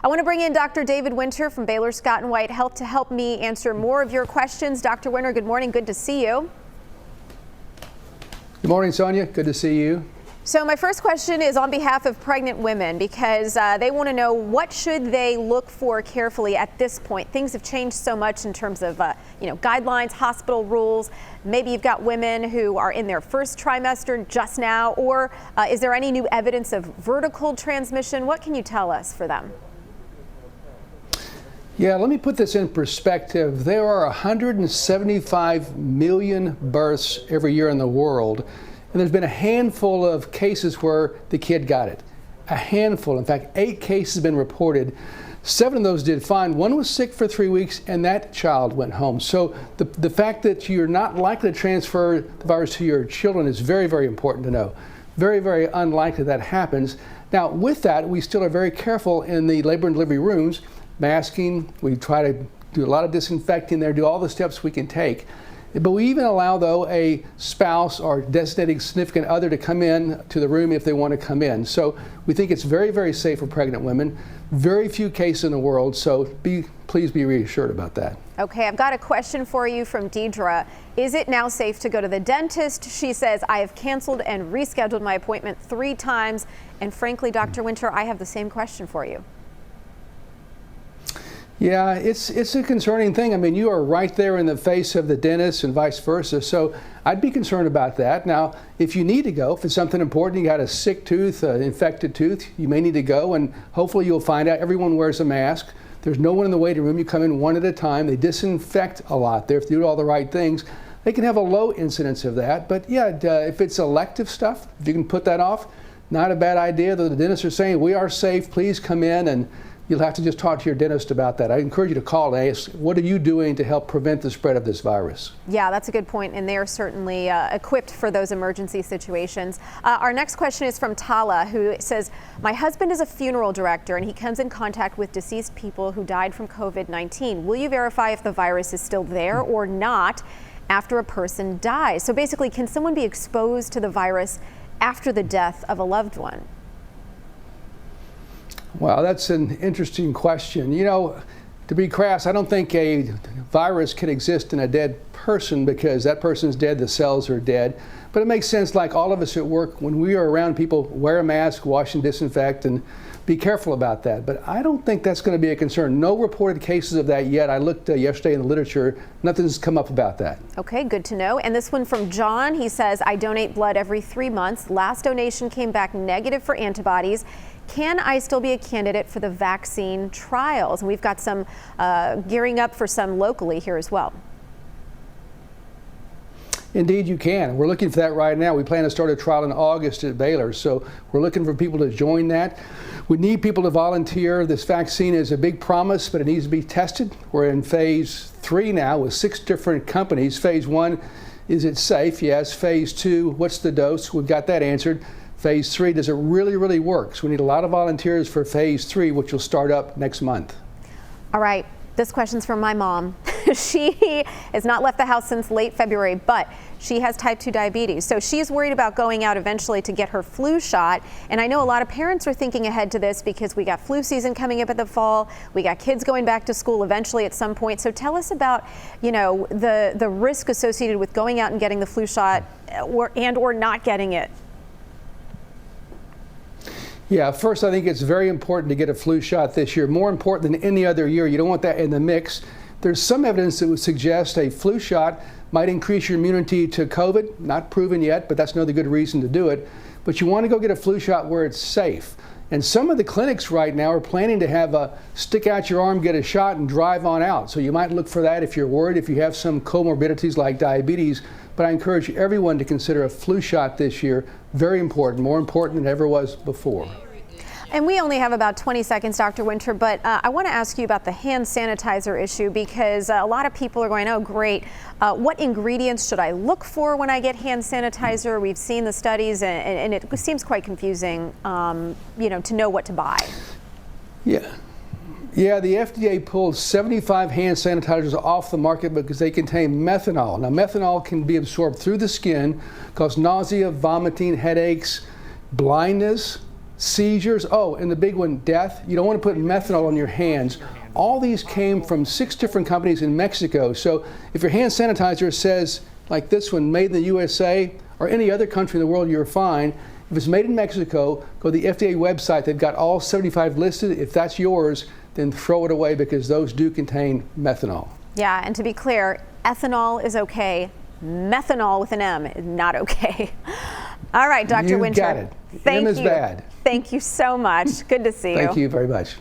I want to bring in Dr. David Winter from Baylor Scott & White Health to help me answer more of your questions. Dr. Winter, good morning. Good to see you. Good morning, Sonia. Good to see you. So my first question is on behalf of pregnant women because they want to know what should they look for carefully at this point. Things have changed so much in terms of guidelines, hospital rules. Maybe you've got women who are in their first trimester just now, or is there any new evidence of vertical transmission? What can you tell us for them? Yeah, let me put this in perspective. There are 175 million births every year in the world. And there's been a handful of cases where the kid got it. A handful. In fact, 8 cases have been reported. 7 of those did fine. 1 was sick for 3 weeks, and that child went home. So the fact that you're not likely to transfer the virus to your children is very, very important to know. Very, very unlikely that happens. Now, with that, we still are very careful in the labor and delivery rooms. Masking, we try to do a lot of disinfecting there, do all the steps we can take. But we even allow, though, a spouse or designated significant other to come in to the room if they want to come in. So we think it's very, very safe for pregnant women. Very few cases in the world, so please be reassured about that. Okay, I've got a question for you from Deidre. Is it now safe to go to the dentist? She says, I have canceled and rescheduled my appointment 3 times. And frankly, Dr. Winter, I have the same question for you. Yeah, it's a concerning thing. I mean, you are right there in the face of the dentist and vice versa. So I'd be concerned about that. Now, if you need to go, if it's something important, you got a sick tooth, an infected tooth, you may need to go, and hopefully you'll find out everyone wears a mask. There's no one in the waiting room. You come in one at a time. They disinfect a lot there. If you do all the right things, they can have a low incidence of that. But yeah, if it's elective stuff, if you can put that off, not a bad idea. The dentists are saying, we are safe, please come in, and you'll have to just talk to your dentist about that. I encourage you to call and ask, what are you doing to help prevent the spread of this virus? Yeah, that's a good point, and they're certainly equipped for those emergency situations. Our next question is from Tala, who says, my husband is a funeral director and he comes in contact with deceased people who died from COVID-19. Will you verify if the virus is still there or not after a person dies? So basically, can someone be exposed to the virus after the death of a loved one? Wow, that's an interesting question. You know, to be crass, I don't think a virus can exist in a dead person because that person's dead, the cells are dead. But it makes sense, like all of us at work, when we are around people, wear a mask, wash and disinfect, and be careful about that. But I don't think that's going to be a concern. No reported cases of that yet. I looked yesterday in the literature. Nothing's come up about that. Okay, good to know. And this one from John. He says, I donate blood every 3 months. Last donation came back negative for antibodies. Can I still be a candidate for the vaccine trials? And we've got some gearing up for some locally here as well. Indeed, you can. We're looking for that right now. We plan to start a trial in August at Baylor, so we're looking for people to join that. We need people to volunteer. This vaccine is a big promise, but it needs to be tested. We're in phase 3 now with 6 different companies. Phase 1, is it safe? Yes. Phase 2, what's the dose? We've got that answered. Phase 3, does it really, really work? So we need a lot of volunteers for phase 3, which will start up next month. All right, this question's from my mom. She has not left the house since late February, but she has type 2 diabetes. So she's worried about going out eventually to get her flu shot. And I know a lot of parents are thinking ahead to this because we got flu season coming up in the fall. We got kids going back to school eventually at some point. So tell us about, the risk associated with going out and getting the flu shot or not getting it. Yeah, first, I think it's very important to get a flu shot this year, more important than any other year. You don't want that in the mix. There's some evidence that would suggest a flu shot might increase your immunity to COVID. Not proven yet, but that's another good reason to do it. But you want to go get a flu shot where it's safe. And some of the clinics right now are planning to have a stick out your arm, get a shot, and drive on out. So you might look for that if you're worried, if you have some comorbidities like diabetes. But I encourage everyone to consider a flu shot this year. Very important, more important than it ever was before. And we only have about 20 seconds, Dr. Winter, but I want to ask you about the hand sanitizer issue because a lot of people are going, oh, great. What ingredients should I look for when I get hand sanitizer? We've seen the studies and it seems quite confusing, to know what to buy. Yeah. Yeah, the FDA pulled 75 hand sanitizers off the market because they contain methanol. Now, methanol can be absorbed through the skin, cause nausea, vomiting, headaches, blindness, seizures. Oh, and the big one, death. You don't want to put methanol on your hands. All these came from 6 different companies in Mexico. So if your hand sanitizer says, like this one, made in the USA or any other country in the world, you're fine. If it's made in Mexico, go to the FDA website. They've got all 75 listed. If that's yours, then throw it away because those do contain methanol. Yeah, and to be clear, ethanol is okay. Methanol with an M is not okay. All right, Dr. Winter. You got it. Thank M is you. bad. Thank you so much. Good to see you. Thank you very much.